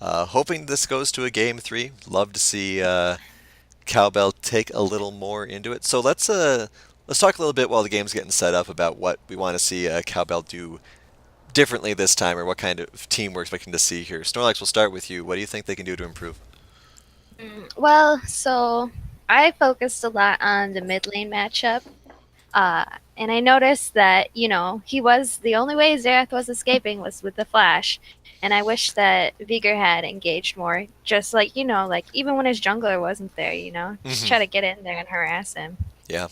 Hoping this goes to a game three. Love to see Cowbell take a little more into it. So let's talk a little bit while the game's getting set up about what we want to see Cowbell do differently this time, or what kind of team we're expecting to see here. Snorlax, we'll start with you. What do you think they can do to improve? Well, so I focused a lot on the mid lane matchup. And I noticed that, he was the only way Xerath was escaping was with the flash. And I wish that Vigor had engaged more, just like, like even when his jungler wasn't there, just Hmm. try to get in there and harass him. Yeah,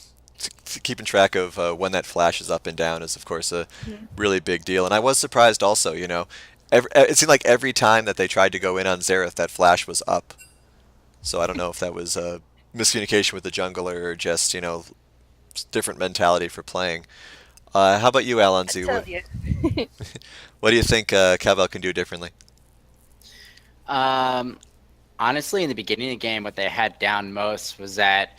keeping track of when that flashes up and down is, of course, a Mhm. really big deal. And I was surprised also. It seemed like every time that they tried to go in on Xerath, that flash was up. So I don't know if that was a miscommunication with the jungler or just, different mentality for playing. How about you, I Alonzi? tell you. What do you think Cavell can do differently? Um, Honestly, in the beginning of the game, what they had down most was that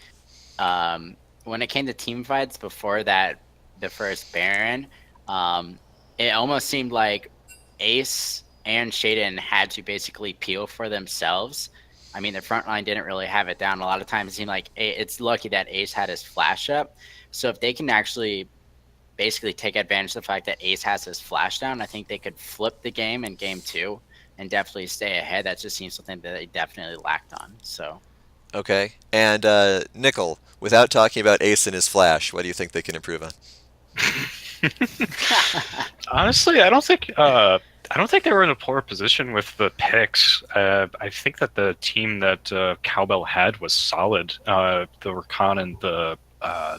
when it came to team fights before that, the first Baron, um, it almost seemed like Ace and Shaden had to basically peel for themselves. I mean, the front line didn't really have it down. A lot of times it seemed like it's lucky that Ace had his flash up. So if they can actually basically take advantage of the fact that Ace has his flash down, I think they could flip the game in game two and definitely stay ahead. That just seems something that they definitely lacked on. So Okay. And Nickel, without talking about Ace and his flash, what do you think they can improve on? Honestly, I don't think they were in a poor position with the picks. I think that the team that Cowbell had was solid. The Rakan and the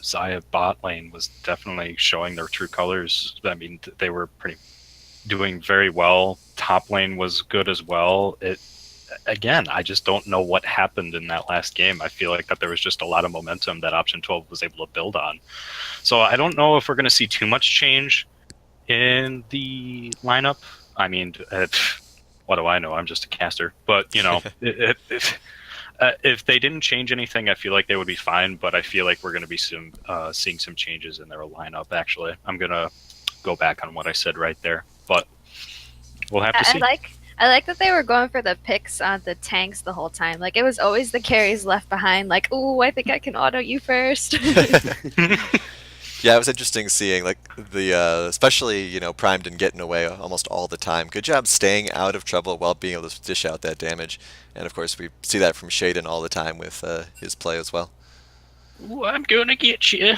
Zaya bot lane was definitely showing their true colors. I mean, they were pretty doing very well. Top lane was good as well. It again, I just don't know what happened in that last game. I feel like that there was just a lot of momentum that Option 12 was able to build on. So I don't know if we're going to see too much change in the lineup. I mean, what do I know? I'm just a caster. But, if they didn't change anything, I feel like they would be fine. But I feel like we're going to be seeing some changes in their lineup, actually. I'm going to go back on what I said right there. But we'll have to I see. like I like that they were going for the picks on the tanks the whole time. Like it was always the carries left behind. Like, ooh, I think I can auto you first. Yeah, it was interesting seeing like the especially primed and getting away almost all the time. Good job staying out of trouble while being able to dish out that damage, and of course we see that from Shaden all the time with his play as well. Ooh, I'm going to get you.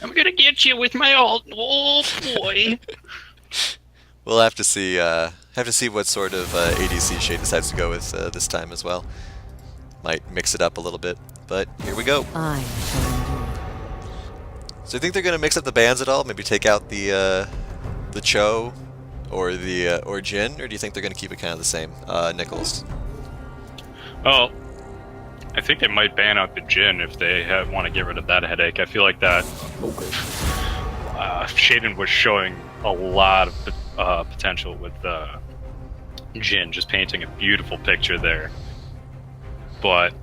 I'm going to get you with my ult. Oh, boy. We'll have to see what sort of ADC Shade decides to go with this time as well. Might mix it up a little bit, but here we go. I shall endure. So you think they're gonna mix up the bands at all? Maybe take out the Cho or the or Jin, or do you think they're gonna keep it kind of the same? Nichols. Well, I think they might ban out the Jin if they want to get rid of that headache. I feel like that Shaden was showing a lot of potential with Jin, just painting a beautiful picture there. But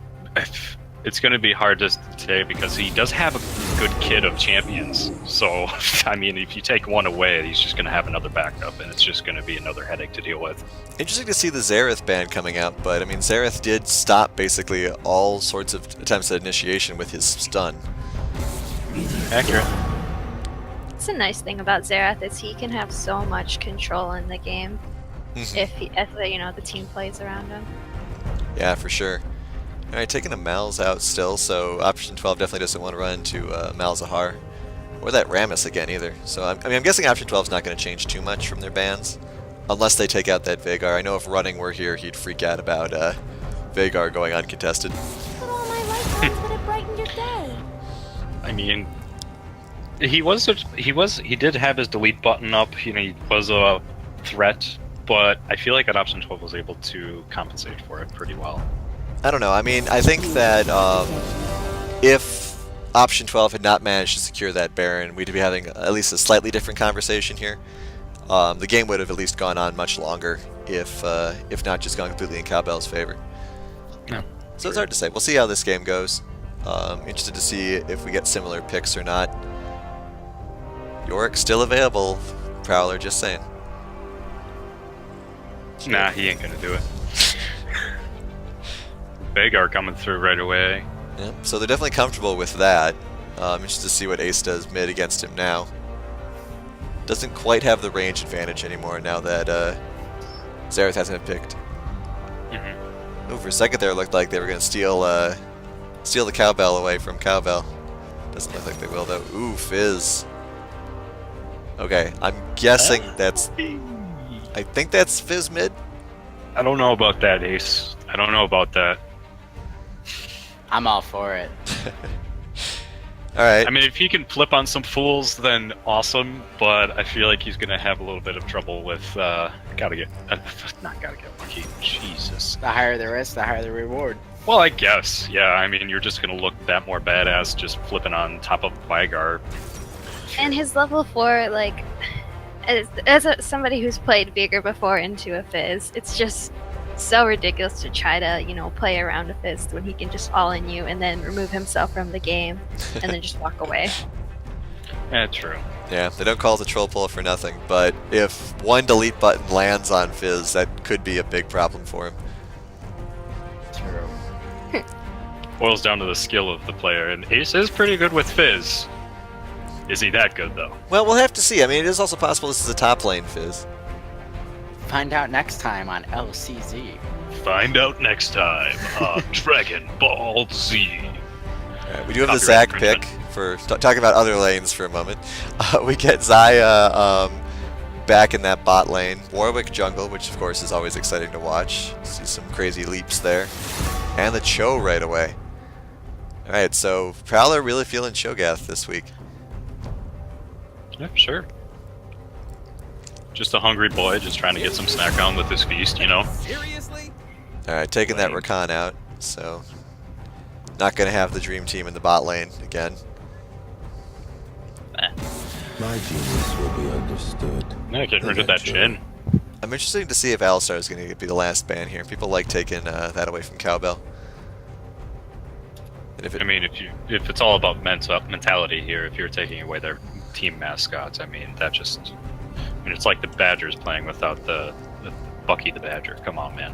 it's going to be hard to say because he does have a good kit of champions. So, I mean, if you take one away, he's just going to have another backup, and it's just going to be another headache to deal with. Interesting to see the Xerath ban coming out, but I mean Xerath did stop basically all sorts of attempts at initiation with his stun. Accurate. It's a nice thing about Xerath is he can have so much control in the game if the team plays around him. Yeah, for sure. All right, taking the Mal's out still, so option 12 definitely doesn't want to run into Malzahar. Or that Rammus again either. So I'm guessing option 12 is not going to change too much from their bans. Unless they take out that Vagar. I know if running were here, he'd freak out about Vagar going uncontested. Put all my lifelines that have brightened your day. I mean, he did have his delete button up. He was a threat, but I feel like that option 12 was able to compensate for it pretty well. I don't know. I mean, I think that if option 12 had not managed to secure that Baron, we'd be having at least a slightly different conversation here. The game would have at least gone on much longer if not just gone completely in Cowbell's favor. Yeah, So it's hard to say. We'll see how this game goes. Interested to see if we get similar picks or not. Yorick still available. Prowler, just saying. Nah, he ain't gonna do it. Vagar coming through right away. Yeah, so they're definitely comfortable with that. Interested to see what Ace does mid against him now. Doesn't quite have the range advantage anymore now that Xerath hasn't been picked. Oh, for a second there, it looked like they were going to steal the Cowbell away from Cowbell. Doesn't look like they will, though. Ooh, Fizz. Okay, I'm guessing that's... I think that's Fizz mid? I don't know about that, Ace. I don't know about that. I'm all for it. Alright. I mean, if he can flip on some fools, then awesome, but I feel like he's going to have a little bit of trouble with, not gotta get lucky. Jesus. The higher the risk, the higher the reward. Well, I guess, yeah. I mean, you're just going to look that more badass just flipping on top of Vigar. And his level 4, like, somebody who's played Vigor before into a Fizz, it's just so ridiculous to try to, play around a Fizz when he can just all-in you and then remove himself from the game and then just walk away. Yeah, true. Yeah, they don't call it the troll pull for nothing, but if one delete button lands on Fizz, that could be a big problem for him. True. Boils down to the skill of the player, and Ace is pretty good with Fizz. Is he that good, though? Well, we'll have to see. I mean, it is also possible this is a top lane Fizz. Find out next time on LCZ. Find out next time on Dragon Ball Z. Alright, we do have the Copyright Zac pick infringement. for talking about other lanes for a moment. We get Xayah back in that bot lane. Warwick jungle, which of course is always exciting to watch. See some crazy leaps there. And the Cho right away. Alright, so Prowler really feeling Cho'Gath this week. Yeah, sure. Just a hungry boy, just trying to get some snack on with his feast, you know? Seriously? Alright, taking that Rakan out, so not going to have the Dream Team in the bot lane again. My genius will be understood. Yeah, getting rid of that Jhin. I'm interested to see if Alistar is going to be the last ban here. People like taking that away from Cowbell. And if I mean, if it's all about mentality here, if you're taking away their team mascots, I mean, it's like the Badgers playing without the Bucky the Badger. Come on, man.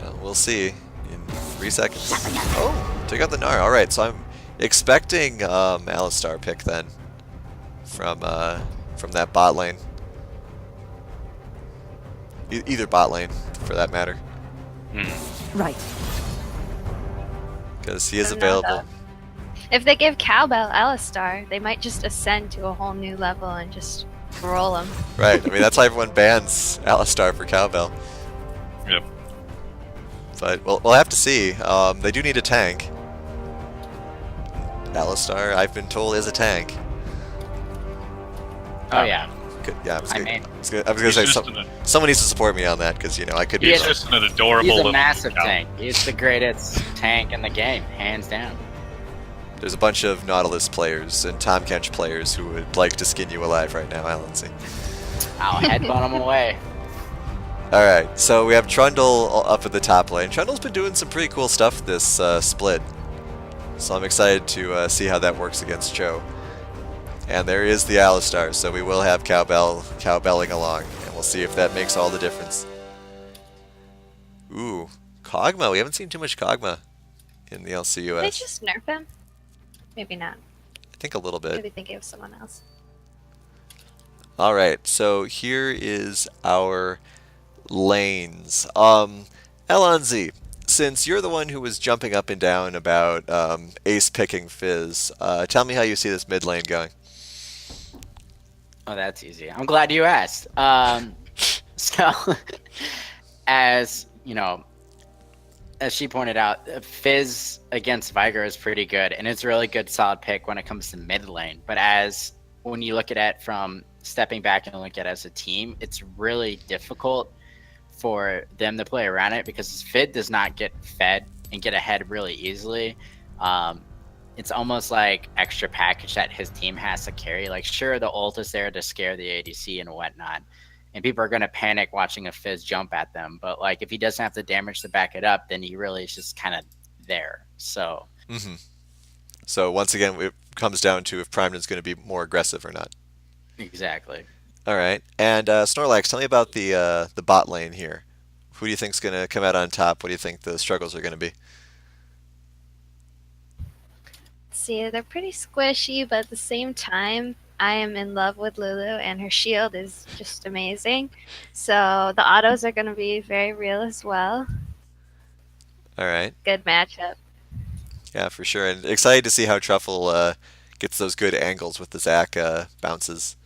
well, we'll see in 3 seconds. Oh, took out the Gnar. Alright, so I'm expecting Alistar pick then from that bot lane. Either bot lane, for that matter. Right. Because he is I don't know, available. If they give Cowbell Alistar, they might just ascend to a whole new level and just roll him. Right, I mean, that's why everyone bans Alistar for Cowbell. Yep. But we'll have to see. They do need a tank. Alistar, I've been told, is a tank. Oh, yeah. Yeah, I was gonna, mean, I was gonna say someone needs to support me on that because I could be He He's is wrong. just an adorable He's a little massive cow. tank. He's the greatest tank in the game, hands down. There's a bunch of Nautilus players and Tom Kench players who would like to skin you alive right now, Alan C. I'll headbutt him away. Alright, so we have Trundle up at the top lane. Trundle's been doing some pretty cool stuff this split. So I'm excited to see how that works against Cho. And there is the Alistar, so we will have cowbelling along. And we'll see if that makes all the difference. Ooh, Kog'Maw. We haven't seen too much Kog'Maw in the LCUS. Did they just nerf him? Maybe not. I think a little bit. Maybe think it was someone else. Alright, so here is our lanes. Elonzi, since you're the one who was jumping up and down about Ace picking Fizz, tell me how you see this mid lane going. Oh, that's easy. I'm glad you asked. So, as you know, as she pointed out, Fizz against Vigar is pretty good, and it's a really good solid pick when it comes to mid lane. But when you look at it from stepping back and look at it as a team, it's really difficult for them to play around it because Fizz does not get fed and get ahead really easily. It's almost like extra package that his team has to carry. Like, sure, the ult is there to scare the ADC and whatnot, and people are going to panic watching a Fizz jump at them. But, like, if he doesn't have the damage to back it up, then he really is just kind of there. So, So once again, it comes down to if Primeden's going to be more aggressive or not. exactly. Alright, and Snorlax, tell me about the bot lane here. Who do you think's going to come out on top? What do you think the struggles are going to be? See, they're pretty squishy, but at the same time, I am in love with Lulu, and her shield is just amazing. So the autos are going to be very real as well. All right. Good matchup. Yeah, for sure. And excited to see how Truffle gets those good angles with the Zac bounces.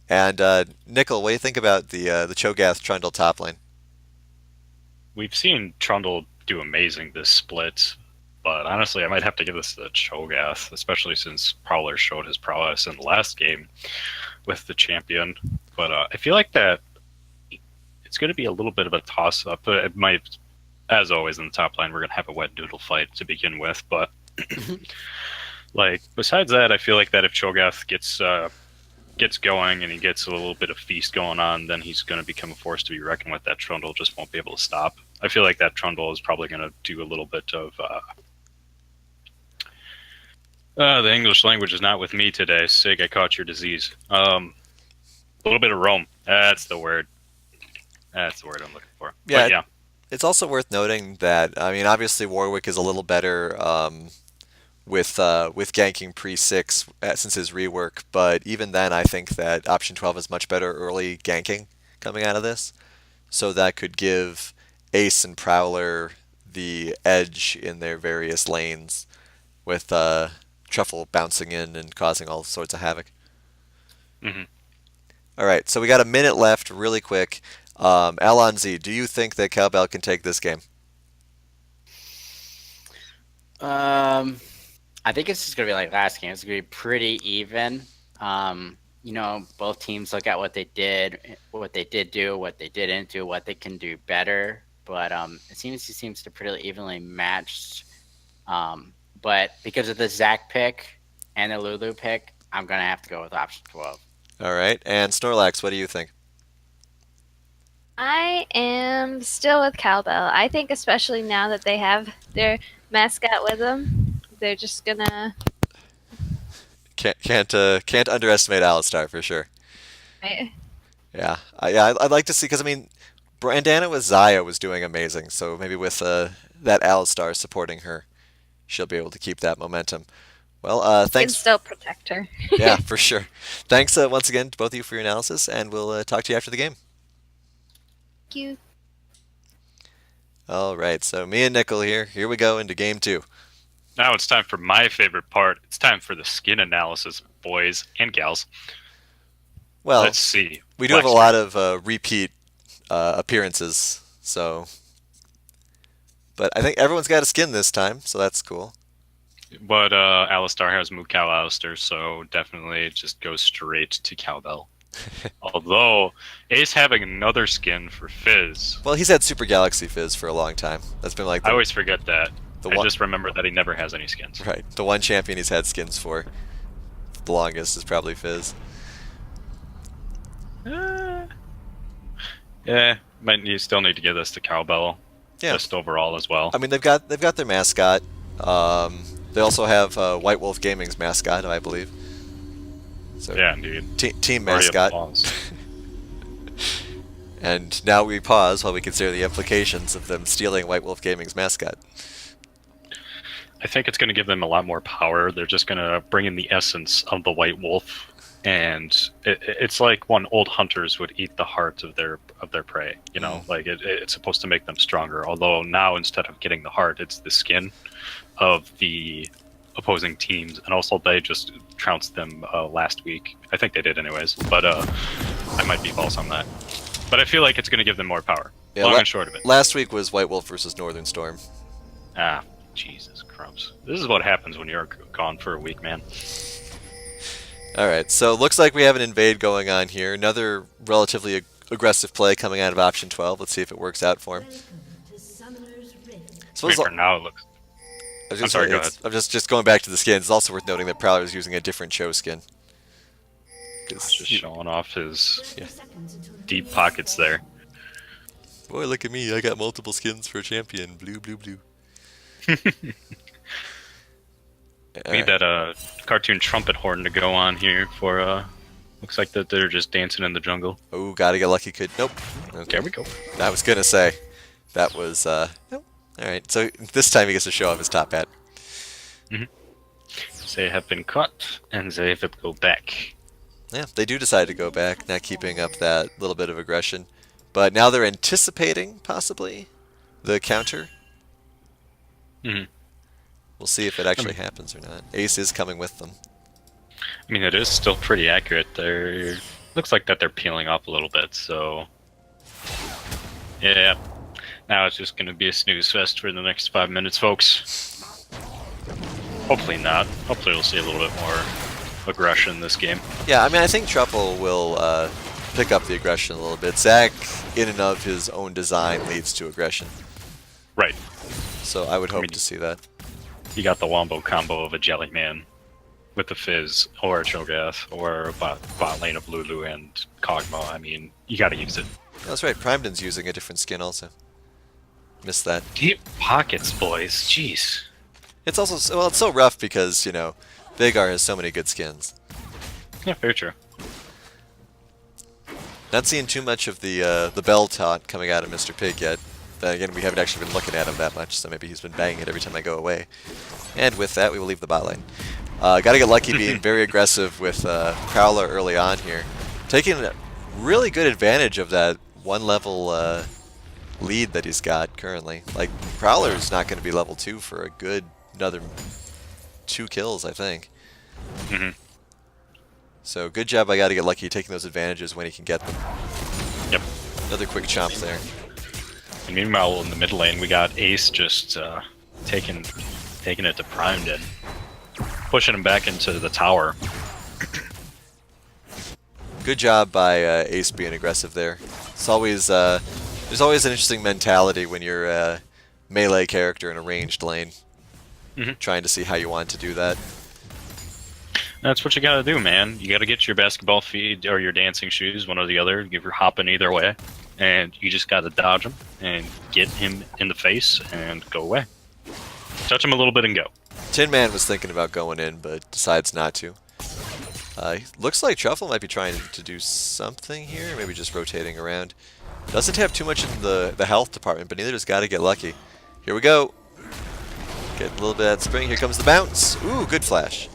And Nickel, what do you think about the Cho'Gath Trundle top lane? We've seen Trundle do amazing this split, but honestly, I might have to give this to Cho'Gath, especially since Prowler showed his prowess in the last game with the champion. But I feel like that it's going to be a little bit of a toss-up. It might, as always in the top line, we're going to have a wet noodle fight to begin with. But like besides that, I feel like that if Cho'Gath gets going and he gets a little bit of feast going on, then he's going to become a force to be reckoned with. That Trundle just won't be able to stop. I feel like that Trundle is probably going to do a little bit of the English language is not with me today. Sig, I caught your disease. A little bit of Rome. That's the word. That's the word I'm looking for. Yeah, But yeah. It's also worth noting that, I mean, obviously Warwick is a little better with ganking pre-6 since his rework, but even then I think that option 12 is much better early ganking coming out of this. So that could give Ace and Prowler the edge in their various lanes with Truffle bouncing in and causing all sorts of havoc. hmm All right, so we got a minute left, really quick. Alonzi, do you think that Cowbell can take this game? I think it's just gonna be like last game. It's gonna be pretty even. Both teams look at what they did do, what they didn't do, what they can do better. But it seems to pretty evenly matched. But because of the Zac pick and the Lulu pick, I'm gonna have to go with option 12. All right, and Snorlax, what do you think? I am still with Cowbell. I think especially now that they have their mascot with them, they're just gonna. Can't underestimate Alistar for sure. Right? I'd like to see, because I mean, Brandana with Zaya was doing amazing, so maybe with that Alistar supporting her, she'll be able to keep that momentum. Well, Can thanks. still protect her. Yeah, for sure. Thanks once again to both of you for your analysis, and we'll talk to you after the game. Thank you. All right, so me and Nickel here. Here we go into game 2. Now it's time for my favorite part. It's time for the skin analysis, boys and gals. Well, Let's see. we do have a lot of repeat appearances, so. But I think everyone's got a skin this time, so that's cool. But Alistar has Mukau Alistar, so definitely just go straight to Cowbell. Although Ace having another skin for Fizz. Well, he's had Super Galaxy Fizz for a long time. That's been like I always forget that. The I one- just remember that he never has any skins. right. The one champion he's had skins for the longest is probably Fizz. Yeah, you still need to give this to Cowbell. Yeah. Just overall as well. I mean, they've got their mascot. They also have White Wolf Gaming's mascot, I believe. So Yeah, indeed. team Already mascot. applause. And now we pause while we consider the implications of them stealing White Wolf Gaming's mascot. I think it's going to give them a lot more power. They're just going to bring in the essence of the White Wolf, and it's like when old hunters would eat the heart of their prey. You know, like it's supposed to make them stronger. Although now instead of getting the heart, it's the skin of the opposing teams, and also they just trounced them last week. I think they did anyways, but I might be false on that. But I feel like it's going to give them more power. Yeah, Long and short of it. Last week was White Wolf versus Northern Storm. Ah, Jesus crumbs. This is what happens when you're gone for a week, man. Alright, so looks like we have an invade going on here. Another relatively aggressive play coming out of option 12. Let's see if it works out for him. Wait, for now it looks... I'm sorry, go ahead. I'm just going back to the skins. It's also worth noting that Prowler is using a different Cho skin. Just showing off his deep pockets there. Boy, look at me. I got multiple skins for champion. Blue, blue, blue. Need that cartoon trumpet horn to go on here for looks like that they're just dancing in the jungle. Oh, gotta get lucky. Nope. Okay. There we go. I was gonna say. That was, nope. Alright, so this time he gets to show off his top hat. They have been cut, and they have go back. Yeah, they do decide to go back, not keeping up that little bit of aggression. But now they're anticipating, possibly, the counter. Mhm. We'll see if it actually happens or not. Ace is coming with them. I mean, it is still pretty accurate. They're looks like that they're peeling up a little bit. So, yeah. Now it's just going to be a snooze fest for the next 5 minutes, folks. Hopefully not. Hopefully we'll see a little bit more aggression this game. Yeah, I mean, I think Truffle will pick up the aggression a little bit. Zach, in and of his own design, leads to aggression. Right. So I would hope to see that. You got the wombo combo of a Jelly Man with a Fizz, or a Cho'Gath, or a bot lane of Lulu and Kog'Maw. I mean, you gotta use it. That's right, Primedon's using a different skin also. Missed that. Deep pockets, boys. Jeez. It's also, well, it's so rough because, you know, Vagar has so many good skins. Yeah, very true. Not seeing too much of the bell taunt coming out of Mr. Pig yet. Then again, we haven't actually been looking at him that much, so maybe he's been banging it every time I go away. And with that, we will leave the bot lane. Gotta get lucky being very aggressive with Prowler early on here. Taking really good advantage of that one level lead that he's got currently. Like, Prowler's not going to be level 2 for a good another 2 kills, I think. Mm-hmm. So good job, I gotta get lucky taking those advantages when he can get them. Yep. Another quick chomp there. And meanwhile, in the mid lane, we got Ace just taking it to Primedon, pushing him back into the tower. Good job by Ace being aggressive there. It's always there's always an interesting mentality when you're a melee character in a ranged lane. Trying to see how you want to do that. That's what you gotta do, man. You gotta get your basketball feet or your dancing shoes, one or the other. If you're hopping either way, and you just gotta dodge him and get him in the face and go away. Touch him a little bit and go. Tin Man was thinking about going in, but decides not to. Looks like Truffle might be trying to do something here, maybe just rotating around. Doesn't have too much in the health department, but neither does Gotta Get Lucky. Here we go. Get a little bit of that spring. Here comes the bounce. Ooh, good flash.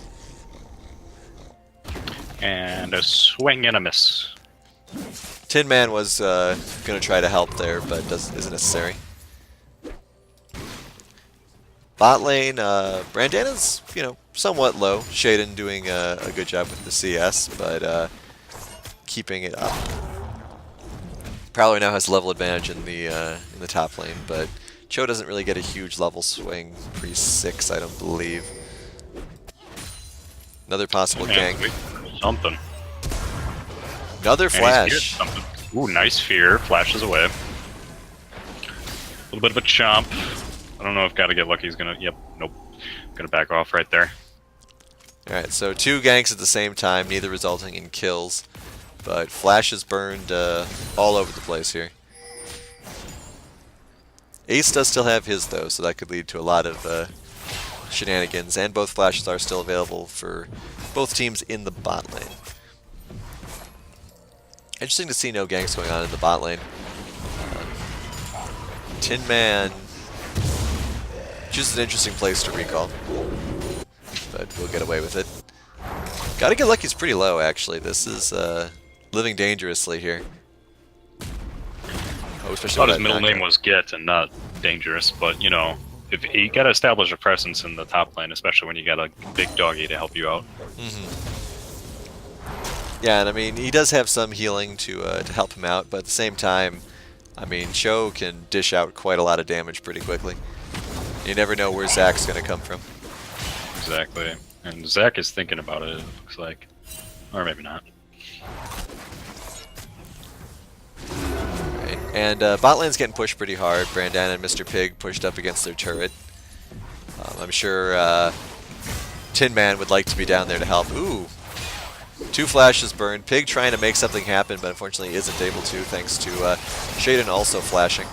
And a swing and a miss. Tin Man was going to try to help there, but isn't necessary. Bot lane, Brandana's, you know, somewhat low. Shaden doing a good job with the CS, but keeping it up. Prowler now has level advantage in the top lane, but Cho doesn't really get a huge level swing pre-6, I don't believe. Another possible gank. Something. Another flash. Ooh, nice fear. Flashes away. A little bit of a chomp. I don't know if Gotta Get Lucky is gonna. Yep. Nope. Gonna back off right there. Alright, so 2 ganks at the same time, neither resulting in kills. But flashes burned all over the place here. Ace does still have his, though, so that could lead to a lot of shenanigans. And both flashes are still available for both teams in the bot lane. Interesting to see no ganks going on in the bot lane. Tin Man chooses an interesting place to recall, but we'll get away with it. Gotta Get Lucky's pretty low, actually. This is living dangerously here. Oh, especially I thought his middle name was Get and not Dangerous, but you know, if you gotta establish a presence in the top lane, especially when you got a big doggy to help you out. Yeah, and I mean, he does have some healing to help him out, but at the same time, I mean, Cho can dish out quite a lot of damage pretty quickly. You never know where Zach's going to come from. Exactly. And Zach is thinking about it, it looks like. Or maybe not. Right. And bot lane's getting pushed pretty hard. Brandana and Mr. Pig pushed up against their turret. I'm sure Tin Man would like to be down there to help. Ooh! 2 flashes burned. Pig trying to make something happen, but unfortunately isn't able to, thanks to Shaden also flashing.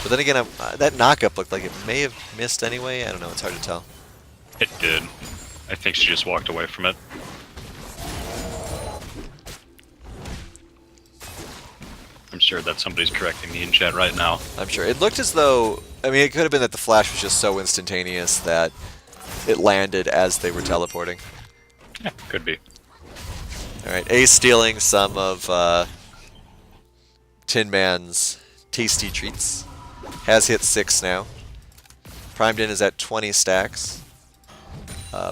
But then again, that knockup looked like it may have missed anyway. I don't know, it's hard to tell. It did. I think she just walked away from it. sure that somebody's correcting me in chat right now. I'm sure. It looked as though, I mean, it could have been that the flash was just so instantaneous that it landed as they were teleporting. Yeah, could be. Alright, Ace stealing some of Tin Man's tasty treats. Has hit 6 now. Primed in is at 20 stacks.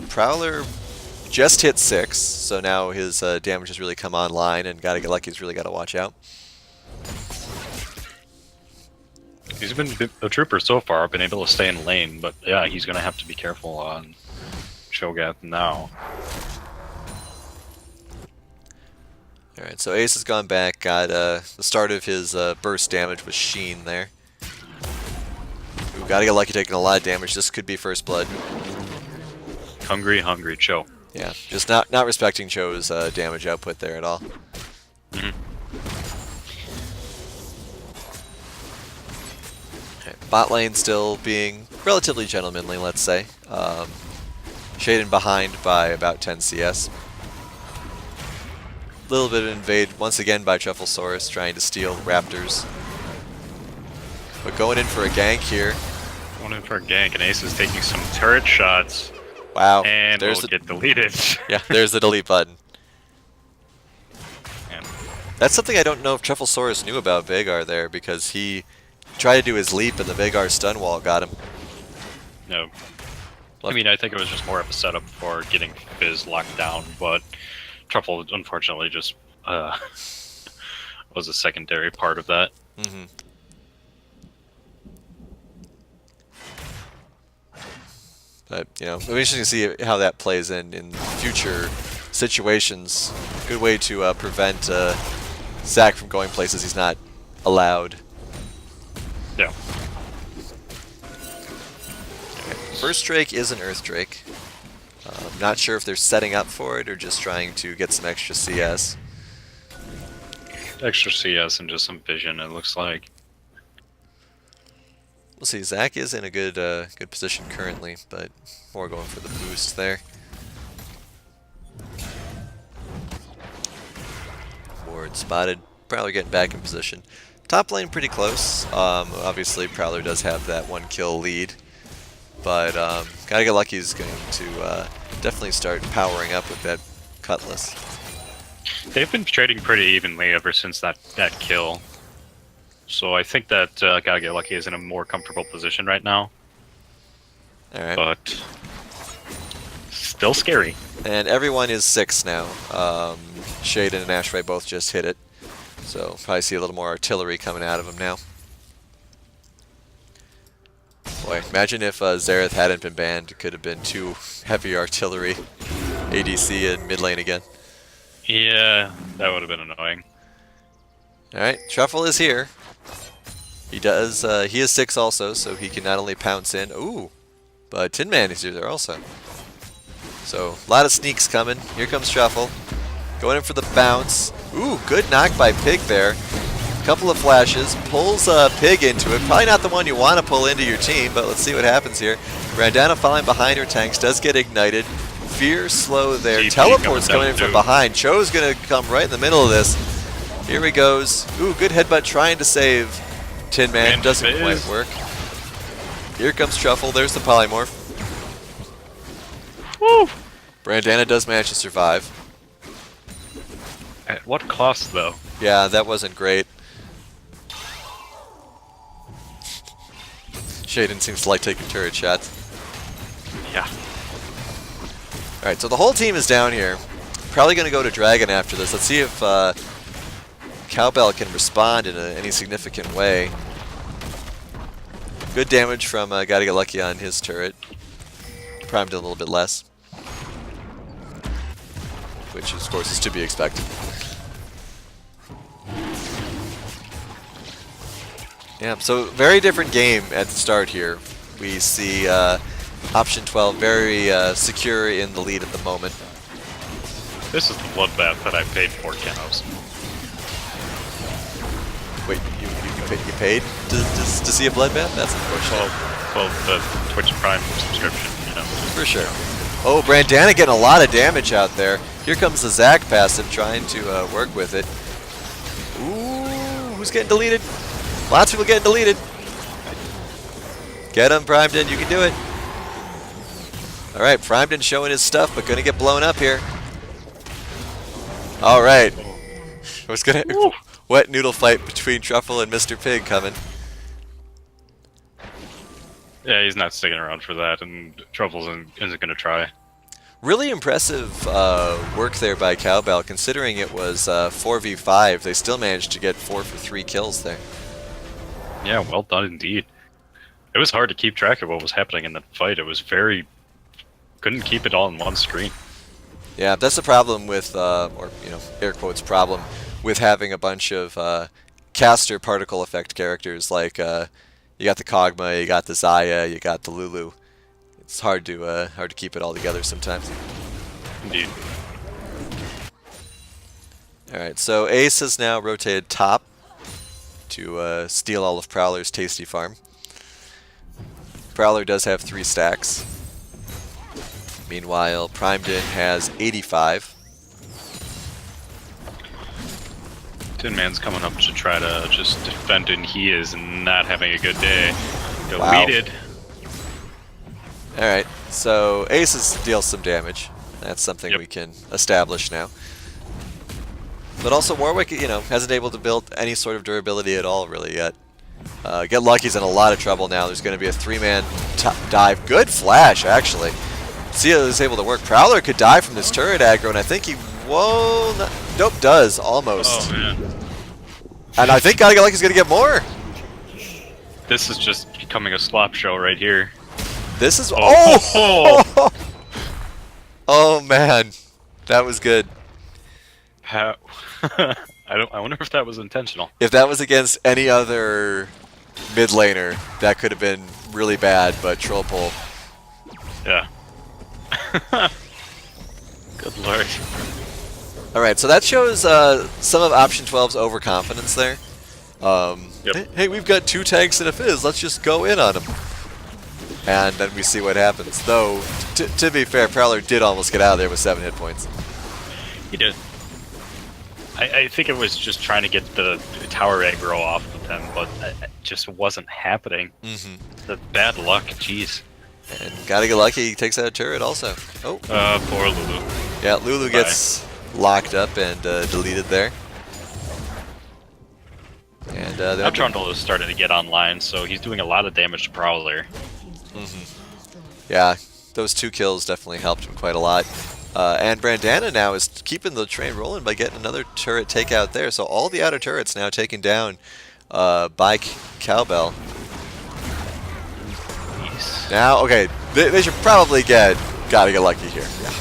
Prowler just hit 6, so now his damage has really come online, and Gotta Get Lucky's really got to watch out. He's been a trooper so far, been able to stay in lane, but yeah, he's going to have to be careful on Shogath now. Alright, so Ace has gone back, got the start of his burst damage with Sheen there. Ooh, Gotta Get Lucky taking a lot of damage. This could be first blood. Hungry Cho. Yeah, just not respecting Cho's damage output there at all. Okay, bot lane still being relatively gentlemanly, let's say. Shaden behind by about 10 CS. Little bit of invade once again by Trufflesaurus trying to steal Raptors. But going in for a gank here. Going in for a gank, and Ace is taking some turret shots. Wow. And there's will get deleted. Yeah, there's the delete button. Yeah. That's something I don't know if Trufflesaurus knew about Vagar there, because he tried to do his leap and the Vagar stun wall got him. No. I mean, I think it was just more of a setup for getting Fizz locked down, but Truffle unfortunately just was a secondary part of that. Mm-hmm. But, you know, it'll be interesting to see how that plays in future situations. Good way to prevent Zach from going places he's not allowed. Yeah. First Drake is an Earth Drake. Not sure if they're setting up for it or just trying to get some extra CS. Extra CS and just some vision, it looks like. We'll see. Zach is in a good good position currently, but more going for the boost there. Ward spotted. Prowler getting back in position. Top lane pretty close. Obviously, Prowler does have that 1 kill lead, but Gotta Get Lucky is going to definitely start powering up with that Cutlass. They've been trading pretty evenly ever since that kill. So I think that Gotta Get Lucky is in a more comfortable position right now. Alright. But still scary. And everyone is 6 now. Shaden and Ashray both just hit it. So probably see a little more artillery coming out of them now. Boy, imagine if Xerath hadn't been banned. It could have been 2 heavy artillery ADC in mid lane again. Yeah, that would have been annoying. Alright, Truffle is here. He does, he is 6 also, so he can not only pounce in, ooh, but Tin Man is here there also. So, a lot of sneaks coming. Here comes Truffle. Going in for the bounce. Ooh, good knock by Pig there. Couple of flashes, pulls Pig into it. Probably not the one you want to pull into your team, but let's see what happens here. Brandana falling behind her tanks, does get ignited. Fear slow there. GP Teleport's coming coming in down from behind. Cho's going to come right in the middle of this. Here he goes. Ooh, good headbutt trying to save Tin Man. And Doesn't Fizz. quite work. Here comes Truffle. There's the polymorph. Woo! Brandana does manage to survive. At what cost, though? Yeah, that wasn't great. Shaden seems to like taking turret shots. Yeah. Alright, so the whole team is down here. Probably going to go to Dragon after this. Let's see if Cowbell can respond in any significant way. Good damage from Gotta Get Lucky on his turret. Primed a little bit less. Which, of course, is to be expected. Yeah, so very different game at the start here. We see Option 12 very secure in the lead at the moment. This is the bloodbath that I paid for, Kenos. Wait, you paid to see a bloodbath? That's unfortunate. Well, the Twitch Prime subscription, you know. For sure. Oh, Brandana getting a lot of damage out there. Here comes the Zac passive trying to work with it. Ooh, who's getting deleted? Lots of people getting deleted. Get him, Primedon. You can do it. All right, Primedon showing his stuff, but gonna get blown up here. All right. I was gonna wet noodle fight between Truffle and Mr. Pig coming. Yeah, he's not sticking around for that, and Truffles isn't going to try. Really impressive work there by Cowbell, considering it was 4v5. They still managed to get 4 for 3 kills there. Yeah, well done indeed. It was hard to keep track of what was happening in the fight. It was couldn't keep it all in one screen. Yeah, that's the problem with, or air quotes problem, with having a bunch of caster particle effect characters like you got the Kog'Maw, you got the Xayah, you got the Lulu. It's hard to keep it all together sometimes. Indeed. All right, so Ace has now rotated top to steal all of Prowler's tasty farm. Prowler does have 3 stacks. Meanwhile, Primedon has 85. Tin Man's coming up to try to just defend, and he is not having a good day. Wow. Deleted. Alright, so Aces deals some damage. That's something Yep. we can establish now. But also Warwick, hasn't able to build any sort of durability at all really yet. Get Lucky's in a lot of trouble now. There's going to be a 3-man dive. Good flash, actually. See how it was able to work. Prowler could die from this turret aggro, and I think he nope, does, almost. Oh, man. And I think Gotta Get Lucky's going to get more. This is just becoming a slop show right here. This is... Oh! Oh, man. That was good. How? I wonder if that was intentional. If that was against any other mid laner, that could have been really bad, but Troll Pull. Yeah. Good lord. Alright, so that shows some of Option 12's overconfidence there. Yep. Hey, we've got 2 tanks and a Fizz, let's just go in on them. And then we see what happens. Though, to be fair, Prowler did almost get out of there with 7 hit points. He did. I think it was just trying to get the tower aggro off of them, but it just wasn't happening. The bad luck, jeez. And Gotta Get Lucky takes out a turret also. Oh. Poor Lulu. Yeah, Lulu gets locked up and deleted there. And Now Trundle is starting to get online, so he's doing a lot of damage to Prowler. Yeah, those 2 kills definitely helped him quite a lot. And Brandana now is keeping the train rolling by getting another turret takeout there. So all the outer turrets now taken down by Cowbell. Jeez. Now, okay, they should probably Gotta Get Lucky here. Yeah.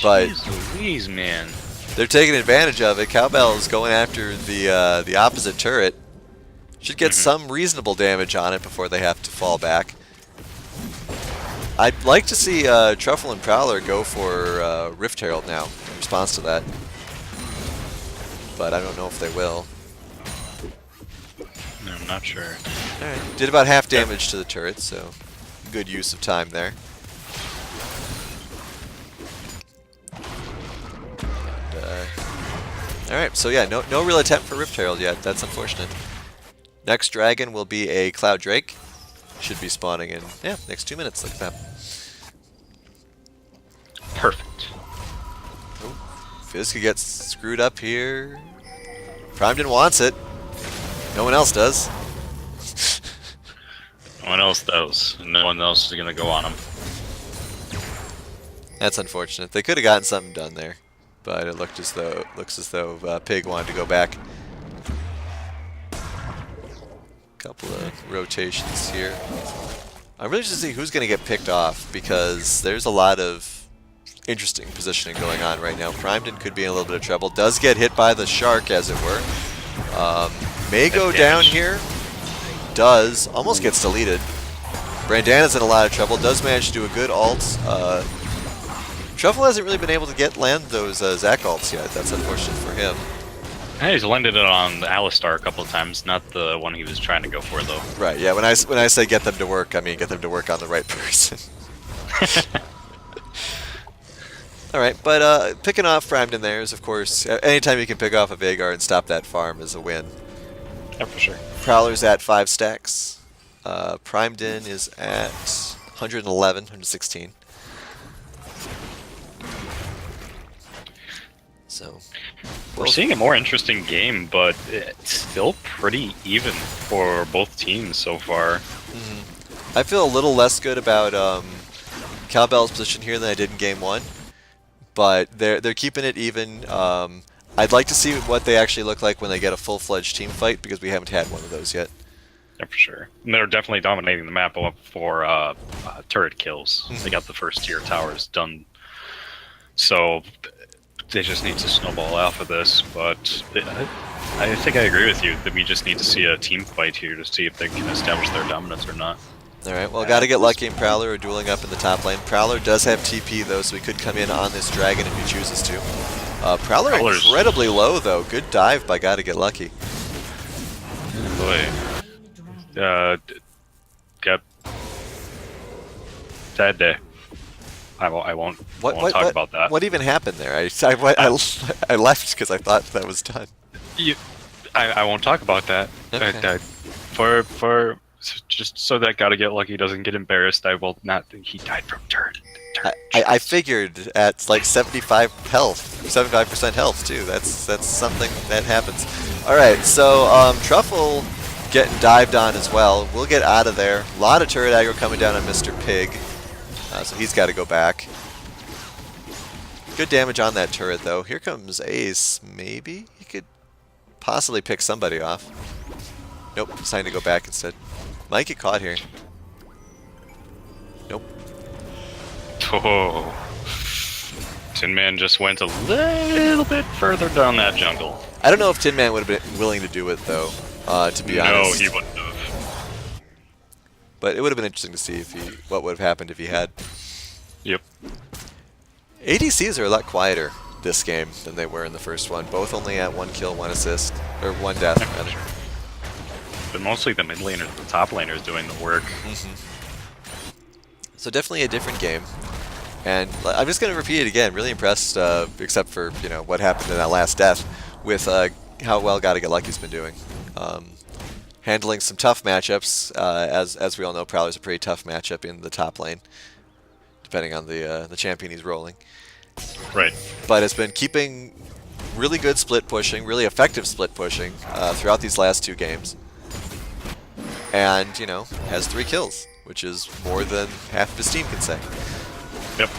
But Jeez Louise, man. they're taking advantage of it. Cowbell is going after the opposite turret. Should get some reasonable damage on it before they have to fall back. I'd like to see Truffle and Prowler go for Rift Herald now in response to that. But I don't know if they will. No, I'm not sure. Alright, did about half damage to the turret, so good use of time there. Alright, so yeah, no real attempt for Rift Herald yet. That's unfortunate. Next dragon will be a Cloud Drake. Should be spawning in, next 2 minutes. Look at that. Perfect. Oh, Fizz could get screwed up here. Primedon wants it. No one else does. No one else does. No one else is gonna go on him. That's unfortunate. They could have gotten something done there, but it looks as though Pig wanted to go back. Couple of rotations here. I'm really just to see who's going to get picked off, because there's a lot of interesting positioning going on right now. Primedon could be in a little bit of trouble. Does get hit by the shark, as it were. May go down here. Does. Almost gets deleted. Brandana's in a lot of trouble. Does manage to do a good ult. Truffle hasn't really been able to land those Zac ults yet. That's unfortunate for him. Hey, he's landed it on the Alistar a couple of times, not the one he was trying to go for, though. Right, yeah, when I say get them to work, I mean get them to work on the right person. Alright, but picking off Primed in there is, of course, anytime you can pick off a Vagar and stop that farm is a win. Yeah, for sure. Prowler's at 5 stacks. Primed in is at 111, 116. So We're seeing a more interesting game, but it's still pretty even for both teams so far. I feel a little less good about Cowbell's position here than I did in game 1, but they're keeping it even. I'd like to see what they actually look like when they get a full-fledged team fight, because we haven't had one of those yet. Yeah, for sure. And they're definitely dominating the map for turret kills. They got the first tier towers done, so they just need to snowball off of this. But I think I agree with you that we just need to see a team fight here to see if they can establish their dominance or not. Alright, well, gotta get lucky, and Prowler are dueling up in the top lane. Prowler does have TP, though, so he could come in on this dragon if he chooses to. Prowler Prowler's incredibly low, though. Good dive by Gotta Get Lucky. Boy. Got sad day. I won't talk about that. What even happened there? I left because I thought that was done. I won't talk about that. Okay. For just so that Gotta Get Lucky doesn't get embarrassed, I will not. He died from turret. I figured at like 75% health too. That's something that happens. All right, so Truffle getting dived on as well. We'll get out of there. A lot of turret aggro coming down on Mr. Pig, so he's got to go back. Good damage on that turret though. Here comes Ace. Maybe he could possibly pick somebody off. Nope, deciding to go back instead. Might get caught here. Nope. Oh, Tin Man just went a little bit further down that jungle. I don't know if Tin Man would have been willing to do it though, to be honest. No, he wouldn't have. But it would have been interesting to see what would have happened if he had. Yep. ADCs are a lot quieter this game than they were in the first one. Both only at 1 kill, 1 assist, or 1 death rather. But mostly the mid laner, the top laner is doing the work. So definitely a different game. And I'm just going to repeat it again. Really impressed, except for what happened in that last death, with how well Gotta Get Lucky's been doing. Handling some tough matchups. As we all know, Prowler's a pretty tough matchup in the top lane, depending on the champion he's rolling. Right. But has been keeping really good split pushing, really effective split pushing throughout these last 2 games. And, has 3 kills, which is more than half of his team can say. Yep.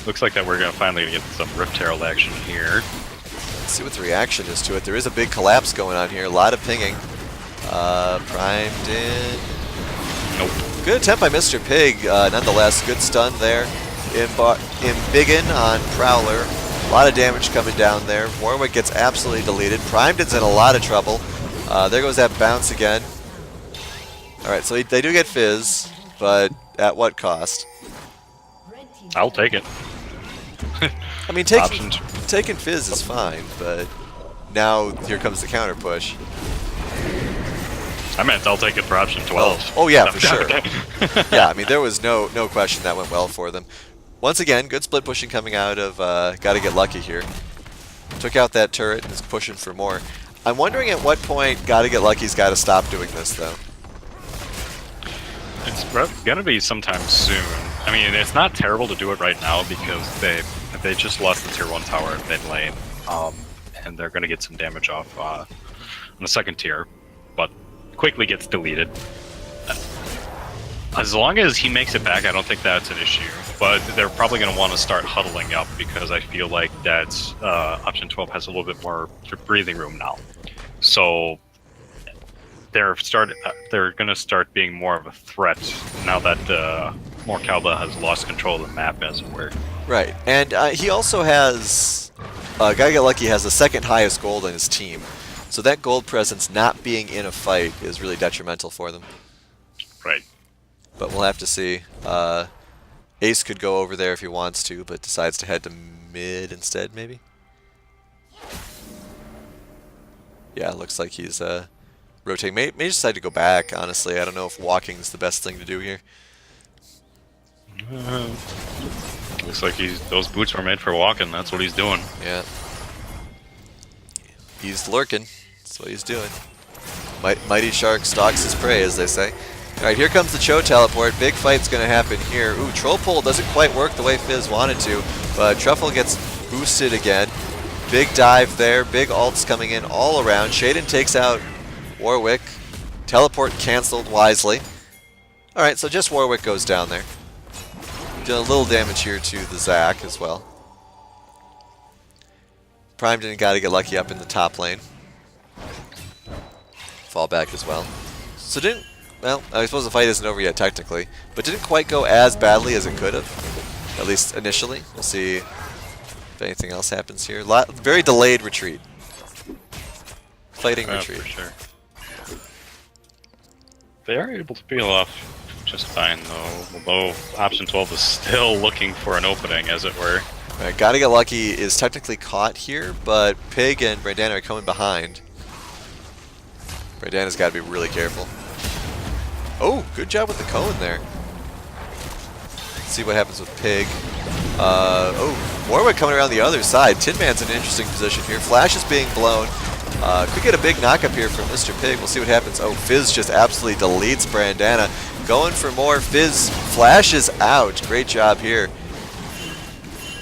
Looks like that we're going to finally get some Rift Herald action here. Let's see what the reaction is to it. There is a big collapse going on here. A lot of pinging. Primed in. Nope. Good attempt by Mr. Pig, nonetheless. Good stun there. Embiggen on Prowler. A lot of damage coming down there. Warwick gets absolutely deleted. Primed's in a lot of trouble. There goes that bounce again. Alright, so they do get Fizz, but at what cost? I'll take it. I mean, taking Fizz is fine, but now here comes the counter push. I meant I'll take it for option 12. Oh yeah, for sure. Yeah, I mean, there was no question that went well for them. Once again, good split pushing coming out of Gotta Get Lucky here. Took out that turret and is pushing for more. I'm wondering at what point Gotta Get Lucky's got to stop doing this, though. It's gonna be sometime soon. I mean, it's not terrible to do it right now because they just lost the tier 1 tower in mid lane, and they're gonna get some damage off on the second tier, but quickly gets deleted. As long as he makes it back, I don't think that's an issue. But they're probably going to want to start huddling up because I feel like that option 12 has a little bit more breathing room now. So they're going to start being more of a threat now that more Cowbell has lost control of the map, as it were. Right, and he also has Gotta Get Lucky has the second highest gold on his team, so that gold presence not being in a fight is really detrimental for them. Right. But we'll have to see. Ace could go over there if he wants to, but decides to head to mid instead, maybe? Yeah, looks like he's rotating. May decide to go back, honestly. I don't know if walking is the best thing to do here. Looks like those boots were made for walking. That's what he's doing. Yeah. He's lurking. That's what he's doing. Mighty Shark stalks his prey, as they say. Alright, here comes the Cho teleport. Big fight's going to happen here. Ooh, Troll Pull doesn't quite work the way Fizz wanted to, but Truffle gets boosted again. Big dive there. Big ults coming in all around. Shaden takes out Warwick. Teleport canceled wisely. Alright, so just Warwick goes down there. Doing a little damage here to the Zac as well. Prime didn't got to get lucky up in the top lane. Fall back as well. So didn't... Well, I suppose the fight isn't over yet technically, but didn't quite go as badly as it could have. At least initially. We'll see if anything else happens here. Very delayed retreat. Fighting retreat. For sure. They are able to peel off just fine though, although option 12 is still looking for an opening, as it were. Alright, Gotta Get Lucky is technically caught here, but Pig and Brandana are coming behind. Brandana's got to be really careful. Oh, good job with the cone there. Let's see what happens with Pig. Oh, Warwick coming around the other side. Tin Man's in an interesting position here. Flash is being blown. Could get a big knock up here from Mr. Pig. We'll see what happens. Oh, Fizz just absolutely deletes Brandana. Going for more. Fizz flashes out. Great job here.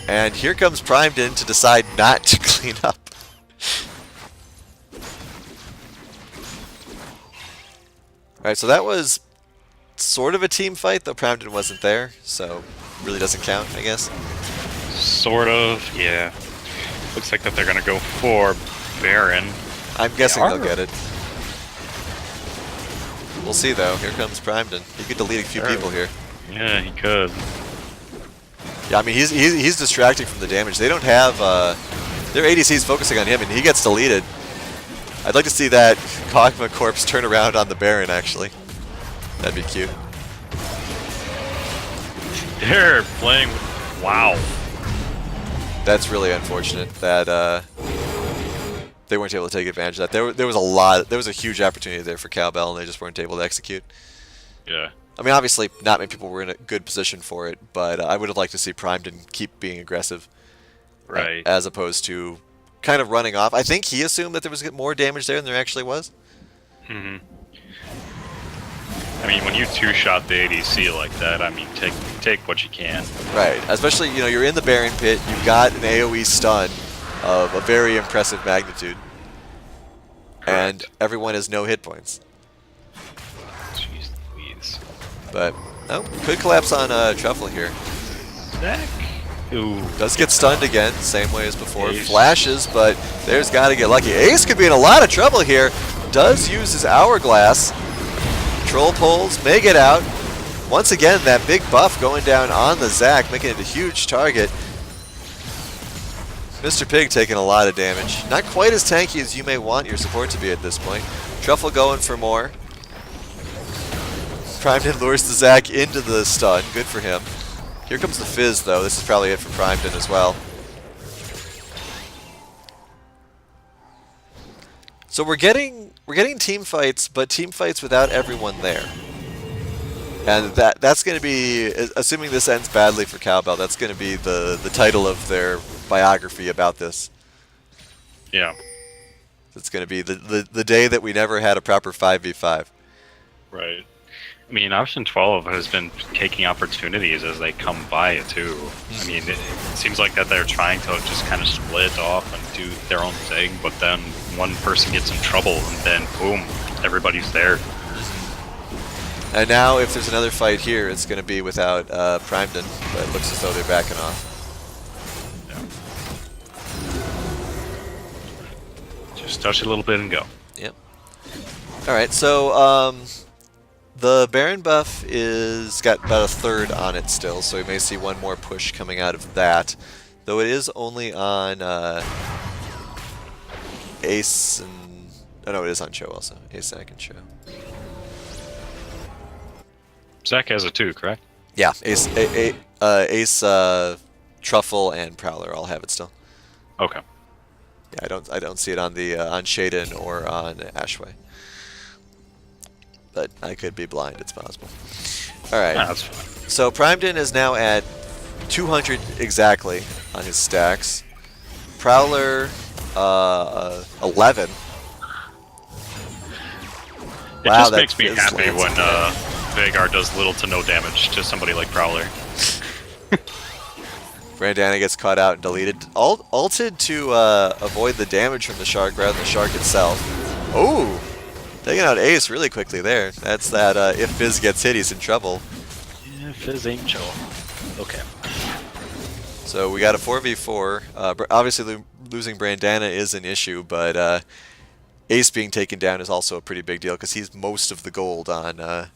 And here comes Primed in to decide not to clean up. Alright, so that was sort of a team fight, though Primed wasn't there, so really doesn't count, I guess. Sort of, yeah. Looks like that they're gonna go for Baron. I'm guessing they'll get it. We'll see, though. Here comes Primedon. He could delete a few people here. Yeah, he could. Yeah, I mean, he's distracting from the damage. They don't have... their ADC's focusing on him, and he gets deleted. I'd like to see that Kog'Maw corpse turn around on the Baron, actually. That'd be cute. They're playing... Wow. That's really unfortunate that they weren't able to take advantage of that. There was a huge opportunity there for Cowbell, and they just weren't able to execute. Yeah. I mean, obviously, not many people were in a good position for it, but I would have liked to see Primedon keep being aggressive. Right. As opposed to kind of running off. I think he assumed that there was more damage there than there actually was. Mm-hmm. I mean, when you two-shot the ADC like that, I mean, take what you can. Right. Especially, you know, you're in the Baron pit, you've got an AoE stun of a very impressive magnitude. Correct. And everyone has no hit points. Jeez Louise. But, no, could collapse on Truffle here. Zac. Ooh. Does get stunned again, same way as before. Ace. Flashes, but there's Gotta Get Lucky. Ace could be in a lot of trouble here. Does use his Hourglass. Troll pulls, may get out. Once again, that big buff going down on the Zac, making it a huge target. Mr. Pig taking a lot of damage. Not quite as tanky as you may want your support to be at this point. Truffle going for more. Primedon lures the Zac into the stun. Good for him. Here comes the Fizz, though. This is probably it for Primedon as well. So we're getting team fights, but team fights without everyone there. And that's going to be, assuming this ends badly for Cowbell, that's going to be the title of their biography about this. Yeah. It's going to be the day that we never had a proper 5v5. Right. I mean, option 12 has been taking opportunities as they come by, too. I mean, it seems like that they're trying to just kind of split off and do their own thing, but then one person gets in trouble, and then, boom, everybody's there. And now, if there's another fight here, it's going to be without Primedon, but it looks as though they're backing off. Yeah. Just touch it a little bit and go. Yep. Alright, so, the Baron buff is got about a third on it still, so we may see one more push coming out of that. Though it is only on Ace and... Oh no, it is on Cho also. Ace, Zac, and Cho. Zac has it too, correct? Yeah, Ace, Ace Truffle, and Prowler all have it still. Okay. Yeah, I don't see it on the on Shaden or on Ashway. But I could be blind, it's possible. Alright. Nah, that's fine. So Primedon is now at 200 exactly on his stacks. Prowler, 11. It Wow, just that makes me is happy Lance when again. Vagar does little to no damage to somebody like Prowler. Brandana gets caught out and deleted. Ulted to avoid the damage from the shark rather than the shark itself. Oh! Taking out Ace really quickly there. That's that if Fizz gets hit, he's in trouble. Yeah, Fizz ain't chill. Okay. So we got a 4v4. Obviously losing Brandana is an issue, but Ace being taken down is also a pretty big deal because he's most of the gold on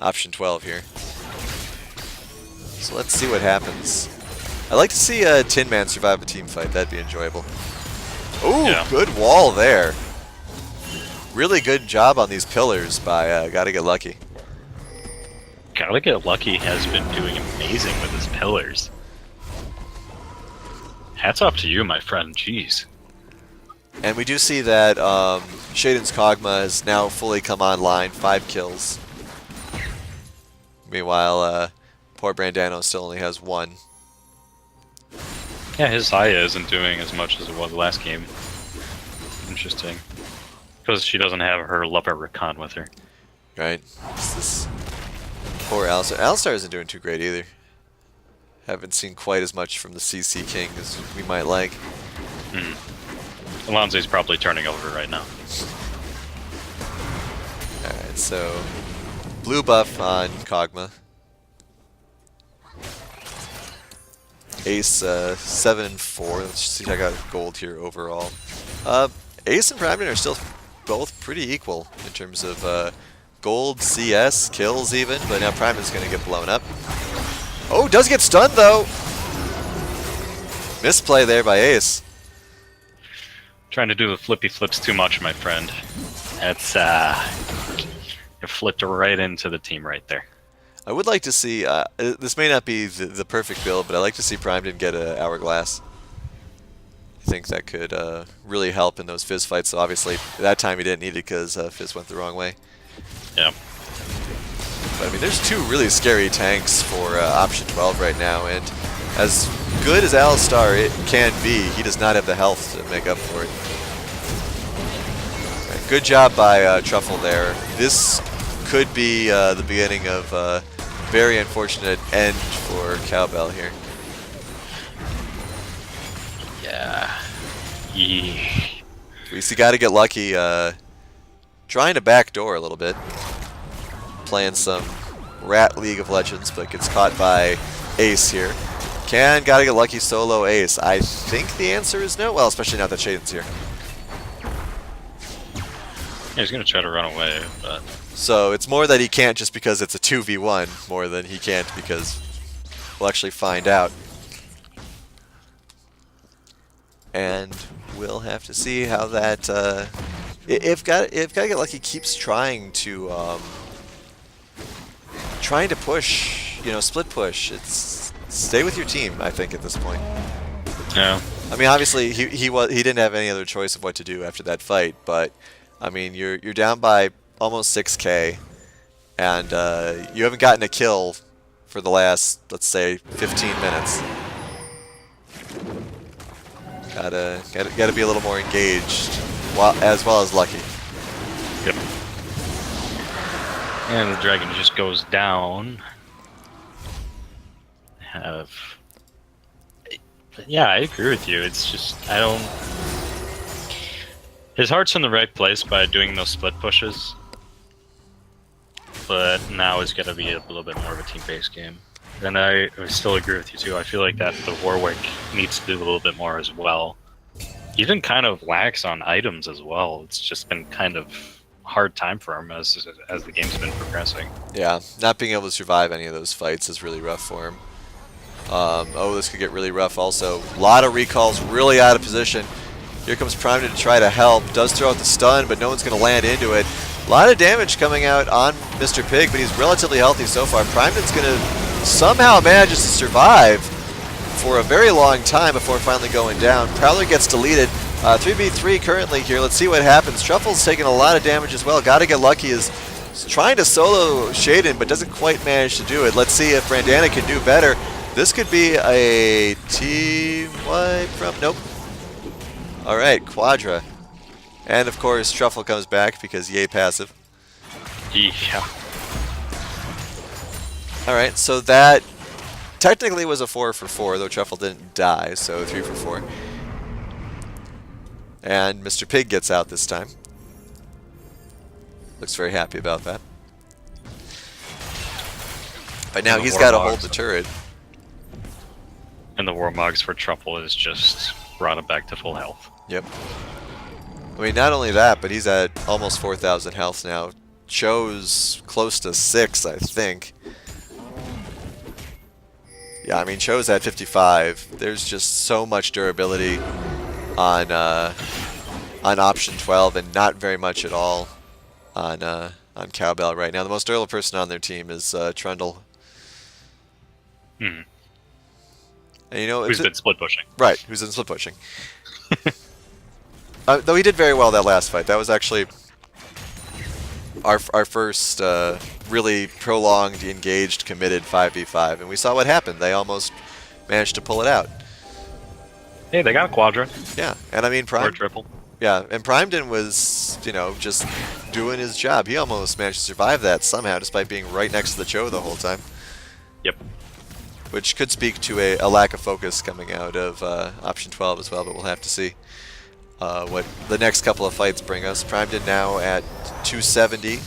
option 12 here. So let's see what happens. I'd like to see Tin Man survive a team fight. That'd be enjoyable. Ooh, Yeah. good wall there. Really good job on these pillars by Gotta Get Lucky. Gotta Get Lucky has been doing amazing with his pillars. Hats off to you, my friend. Jeez. And we do see that Shaden's Kog'Maw has now fully come online, 5 kills. Meanwhile, poor Brandano still only has 1. Yeah, his Zaya isn't doing as much as it was last game. Interesting. Because she doesn't have her lover Rakan with her. Right? It's this poor Alistar. Alistar isn't doing too great either. Haven't seen quite as much from the CC King as we might like. Alonso's probably turning over right now. Alright, so blue buff on Kog'Maw. Ace 7 and 4. Let's see, I got gold here overall. Ace and Primeton are still both pretty equal in terms of gold, CS, kills even, but now Primeton's going to get blown up. Oh, does get stunned though! Misplay there by Ace. Trying to do the flippy flips too much, my friend. That's it flipped right into the team right there. I would like to see, this may not be the perfect build, but I'd like to see Primeton get an Hourglass. I think that could really help in those Fizz fights, so obviously that time he didn't need it because Fizz went the wrong way. Yeah. But I mean, there's 2 really scary tanks for option 12 right now, and as good as Alistar it can be, he does not have the health to make up for it. Right, good job by Truffle there. This could be the beginning of a very unfortunate end for Cowbell here. Yeah. We see Gotta Get Lucky trying to backdoor a little bit. Playing some Rat League of Legends, but gets caught by Ace here. Can Gotta Get Lucky solo Ace? I think the answer is no. Well, especially now that Shaden's here. Yeah, he's gonna try to run away, but So it's more that he can't just because it's a 2v1, more than he can't because we'll actually find out. And we'll have to see how that if Gotta Get Lucky keeps trying to push, you know, split push. It's stay with your team, I think, at this point. yeah. I mean, obviously he didn't have any other choice of what to do after that fight, but I mean, you're down by almost 6k, and you haven't gotten a kill for the last, let's say, 15 minutes. Gotta be a little more engaged, as well as lucky. Yep. And the dragon just goes down. Yeah, I agree with you. It's just, I don't... His heart's in the right place by doing those split pushes. But now it's got to be a little bit more of a team-based game. And I still agree with you too. I feel like that the Warwick needs to do a little bit more as well. He's been kind of lax on items as well. It's just been kind of hard time for him as the game's been progressing. Yeah, not being able to survive any of those fights is really rough for him. Oh, this could get really rough also. A lot of recalls, really out of position. Here comes Primeton to try to help. Does throw out the stun, but no one's going to land into it. A lot of damage coming out on Mr. Pig, but he's relatively healthy so far. Primeton's going to somehow manages to survive for a very long time before finally going down. Prowler gets deleted. 3v3 currently here. Let's see what happens. Truffle's taking a lot of damage as well. Gotta Get Lucky is trying to solo Shaden, but doesn't quite manage to do it. Let's see if Brandana can do better. This could be a team wipe from... Nope. Alright, Quadra. And of course, Truffle comes back because yay passive. Yeah. Alright, so that technically was a 4 for 4, though Truffle didn't die, so 3 for 4. And Mr. Pig gets out this time. Looks very happy about that. But now he's got to hold the turret. And the Warmogs for Truffle is just brought him back to full health. Yep. I mean, not only that, but he's at almost 4,000 health now. Cho's close to 6, I think. Yeah, I mean, Cho's at 55. There's just so much durability on option 12, and not very much at all on Cowbell right now. The most durable person on their team is Trundle. Hmm. And you know, Who's been split pushing? Right, who's in split pushing. Though he did very well that last fight. That was actually our first really prolonged, engaged, committed 5v5, and we saw what happened. They almost managed to pull it out. Hey, they got a Quadra. Yeah, and I mean Or Prime. a triple. Yeah, and Primedon was, you know, just doing his job. He almost managed to survive that somehow, despite being right next to the Cho the whole time. Yep. Which could speak to a lack of focus coming out of option 12 as well, but we'll have to see what the next couple of fights bring us. Primedon now at 270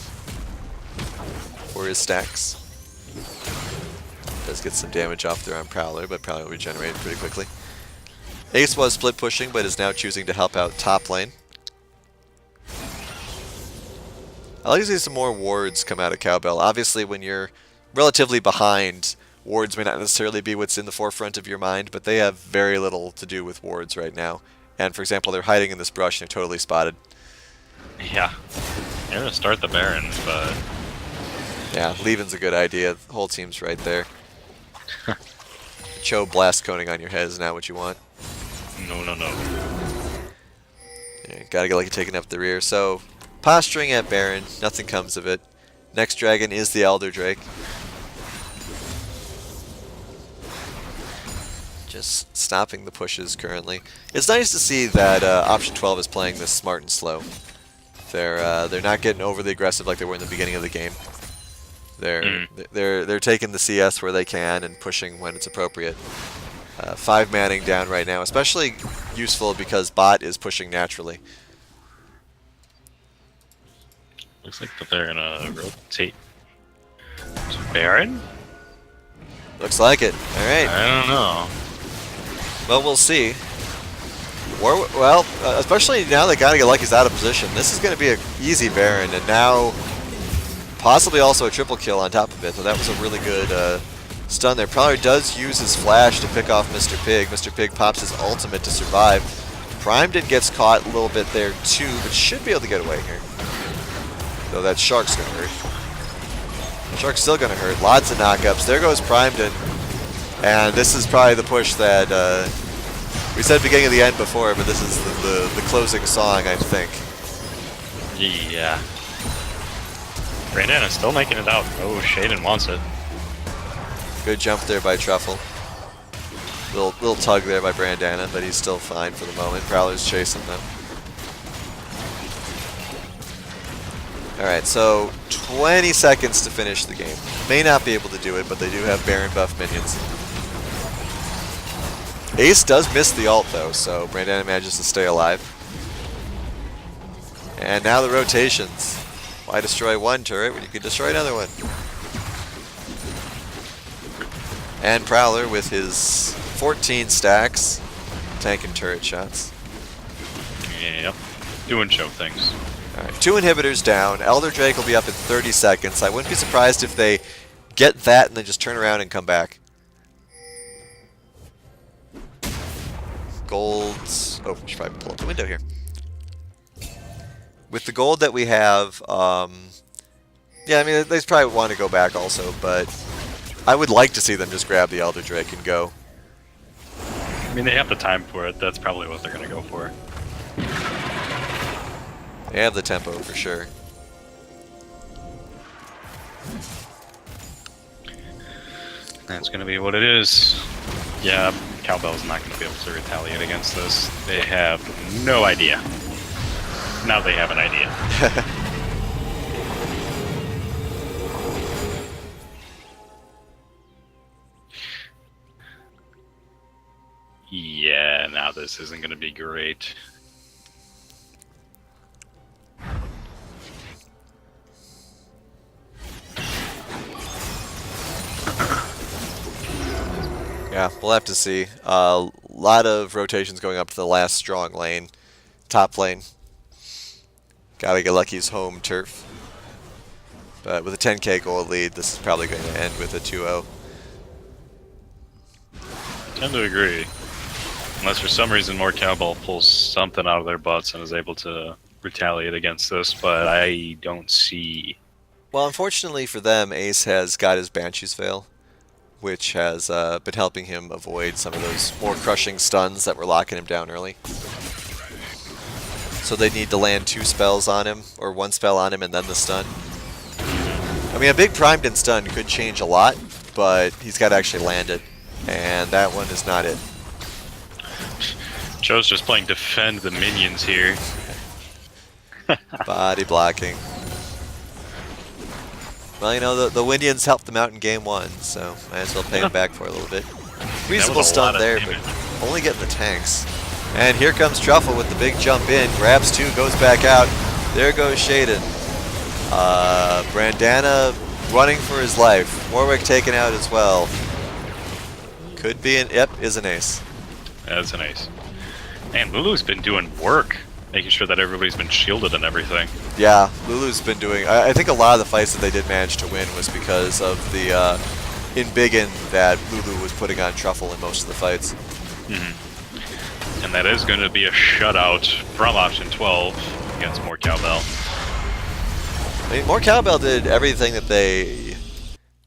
for his stacks. Does get some damage off there on Prowler, but Prowler will regenerate pretty quickly. Ace was split pushing, but is now choosing to help out top lane. I like to see some more wards come out of Cowbell. Obviously, when you're relatively behind, wards may not necessarily be what's in the forefront of your mind, but they have very little to do with wards right now. And for example, they're hiding in this brush and they're totally spotted. Yeah. They're gonna start the Baron, but... Yeah, leaving's a good idea. The whole team's right there. Cho blast coning on your head is not what you want. No, no, no. Yeah, gotta get like taken up the rear. So, posturing at Baron, nothing comes of it. Next dragon is the Elder Drake. Just stopping the pushes currently. It's nice to see that option 12 is playing this smart and slow. They're not getting overly aggressive like they were in the beginning of the game. They're taking the CS where they can and pushing when it's appropriate. 5 manning down right now, especially useful because bot is pushing naturally. Looks like that they're gonna rotate to Baron? Looks like it. Alright. I don't know. Well, we'll see. Especially now that Gotta Get Lucky's out of position. This is going to be an easy Baron, and now possibly also a triple kill on top of it. So that was a really good stun there. Prowler does use his flash to pick off Mr. Pig. Mr. Pig pops his ultimate to survive. Primedon gets caught a little bit there too, but should be able to get away here. Though that Shark's going to hurt. Shark's still going to hurt. Lots of knockups. There goes Primedon. And this is probably the push that we said beginning of the end before, but this is the closing song, I think. Yeah. Brandon is still making it out. Oh, Shaden wants it. Good jump there by Truffle. Little tug there by Brandana, but he's still fine for the moment. Prowler's chasing them. Alright, so 20 seconds to finish the game. May not be able to do it, but they do have Baron buff minions. Ace does miss the ult though, so Brandana manages to stay alive. And now the rotations. Why destroy one turret when you can destroy another one? And Prowler with his 14 stacks, tanking turret shots. Yep. Doing show things. Alright, 2 inhibitors down. Elder Drake will be up in 30 seconds. I wouldn't be surprised if they get that and then just turn around and come back. Golds. Oh, we should probably pull up the window here. With the gold that we have, yeah, I mean, they probably want to go back also, but I would like to see them just grab the Elder Drake and go. I mean, they have the time for it. That's probably what they're going to go for. They have the tempo for sure. That's going to be what it is. Yeah, Cowbell's not going to be able to retaliate against this. They have no idea. Now they have an idea. Yeah, now this isn't going to be great. Yeah, we'll have to see. A lot of rotations going up to the last strong lane. Top lane. Gotta get Lucky's home turf. But with a 10k gold lead, this is probably going to end with a 2-0. Tend to agree. Unless for some reason more Cowbell pulls something out of their butts and is able to retaliate against this, but I don't see... Well, unfortunately for them, Ace has got his Banshee's Veil, which has been helping him avoid some of those more crushing stuns that were locking him down early. So they need to land 2 spells on him, or 1 spell on him and then the stun. I mean, a big primed and stun could change a lot, but he's got to actually land it, and that one is not it. Joe's just playing defend the minions here. Body blocking. Well, you know, the Windians helped them out in game 1, so might as well pay them back for a little bit. Reasonable stun there, but only getting the tanks. And here comes Truffle with the big jump in, grabs 2, goes back out. There goes Shaden. Brandana running for his life. Warwick taken out as well. Could be an, yep, is an ace. That's an ace. And Lulu's been doing work, making sure that everybody's been shielded and everything. Yeah, Lulu's been doing... I think a lot of the fights that they did manage to win was because of the in-biggin that Lulu was putting on Truffle in most of the fights. Mm-hmm. And that is going to be a shutout from option 12 against more Cowbell. I mean, more Cowbell did everything that they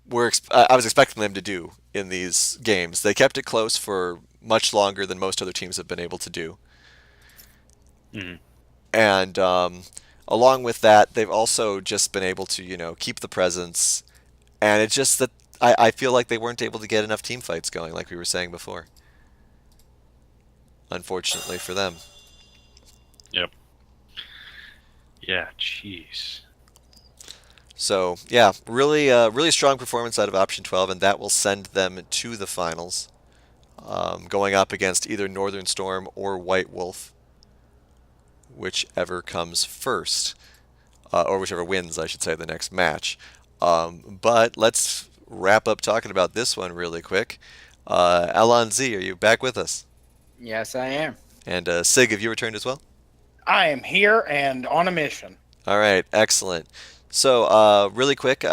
were... I was expecting them to do in these games. They kept it close for much longer than most other teams have been able to do. Mm-hmm. And along with that, they've also just been able to, you know, keep the presence. And it's just that I feel like they weren't able to get enough team fights going, like we were saying before. Unfortunately for them. Yep. Yeah, jeez. So, yeah, really really strong performance out of Option 12, and that will send them to the finals. Going up against either Northern Storm or White Wolf. Whichever comes first. Or whichever wins, I should say, the next match. But let's wrap up talking about this one really quick. Alonzi, are you back with us? Yes, I am. And Sig, have you returned as well? I am here and on a mission. All right, excellent. So, really quick, we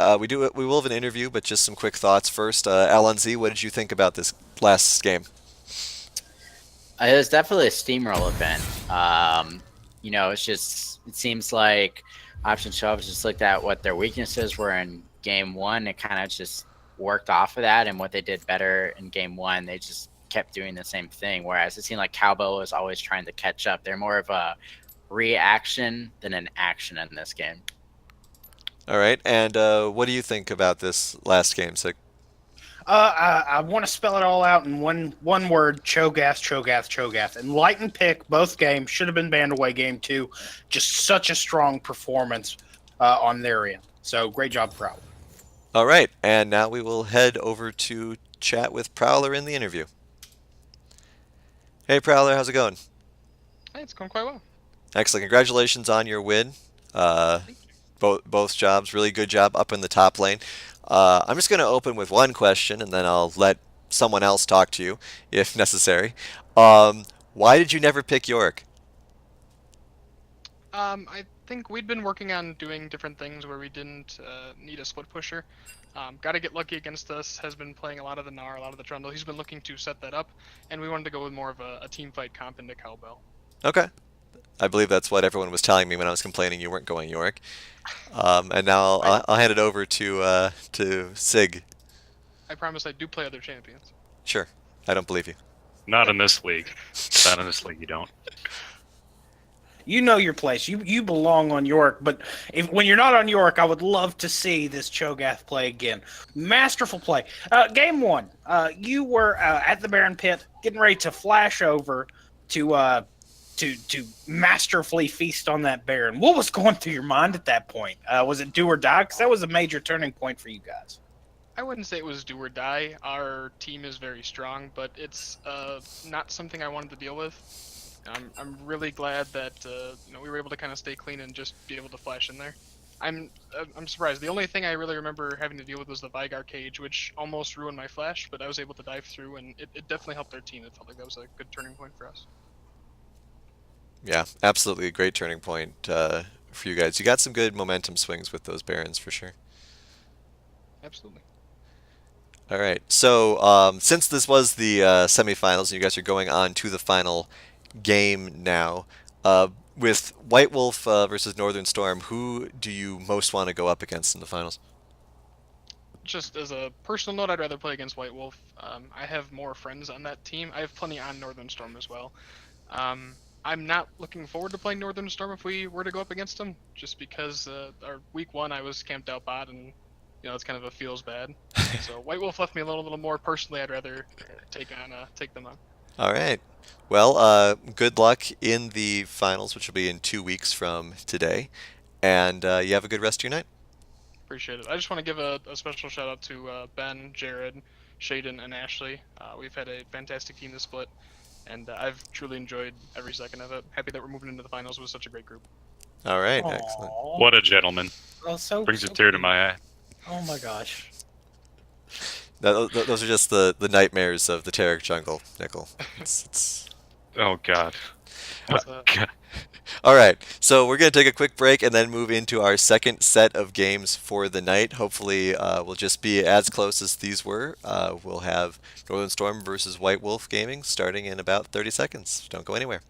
will have an interview, but just some quick thoughts first. Alonzi, what did you think about this last game? It was definitely a steamroll event. You know, it seems like Option 12 just looked at what their weaknesses were in game 1 and kind of just worked off of that, and what they did better in game 1, they just kept doing the same thing, whereas it seemed like Cowbell was always trying to catch up. They're more of a reaction than an action in this game. All right, and what do you think about this last game, Sig? I want to spell it all out in one word: Cho'Gath, Cho'Gath, Cho'Gath. And Light and Pick, both games should have been banned away game 2. Just such a strong performance on their end. So great job, Prowler. All right, and now we will head over to chat with Prowler in the interview. Hey, Prowler, how's it going? Hey, it's going quite well. Excellent. Congratulations on your win. Both jobs, really good job up in the top lane. I'm just going to open with one question, and then I'll let someone else talk to you, if necessary. Why did you never pick Yorick? I think we'd been working on doing different things where we didn't need a split pusher. Gotta Get Lucky against us has been playing a lot of the Gnar, a lot of the Trundle. He's been looking to set that up, and we wanted to go with more of a team fight comp into Cowbell. Okay. I believe that's what everyone was telling me when I was complaining you weren't going Yorick. And now I'll hand it over to Sig. I promise I do play other champions. Sure. I don't believe you. Not in this league. Not in this league, you don't. You know your place. You belong on York. But when you're not on York, I would love to see this Cho'Gath play again. Masterful play. Game 1. You were at the Baron Pit, getting ready to flash over to masterfully feast on that Baron. What was going through your mind at that point? Was it do or die? Because that was a major turning point for you guys. I wouldn't say it was do or die. Our team is very strong, but it's not something I wanted to deal with. I'm really glad that we were able to kind of stay clean and just be able to flash in there. I'm surprised. The only thing I really remember having to deal with was the Vigar cage, which almost ruined my flash, but I was able to dive through, and it definitely helped our team. It felt like that was a good turning point for us. Yeah, absolutely a great turning point for you guys. You got some good momentum swings with those Barons for sure. Absolutely. All right. So since this was the semifinals, and you guys are going on to the final game now, with White Wolf versus Northern Storm, who do you most want to go up against in the finals? Just as a personal note, I'd rather play against White Wolf. I have more friends on that team. I have plenty on Northern Storm as well. I'm not looking forward to playing Northern Storm if we were to go up against them, just because our week 1 I was camped out bot, and it's kind of a feels bad. So White Wolf left me a little more personally. I'd rather take them on. All right. Well, good luck in the finals, which will be in 2 weeks from today, and you have a good rest of your night. Appreciate it. I just want to give a special shout out to Ben, Jared, Shaden, and Ashley. We've had a fantastic team this split, and I've truly enjoyed every second of it. Happy that we're moving into the finals with such a great group. All right. Aww. Excellent. What a gentleman. Oh, Brings a tear to my eye. Oh my gosh. Those are just the nightmares of the Tarek jungle, Nickel. It's... Oh, God. Oh, God. All right, so we're going to take a quick break and then move into our second set of games for the night. Hopefully, we'll just be as close as these were. We'll have Northern Storm versus White Wolf Gaming starting in about 30 seconds. Don't go anywhere.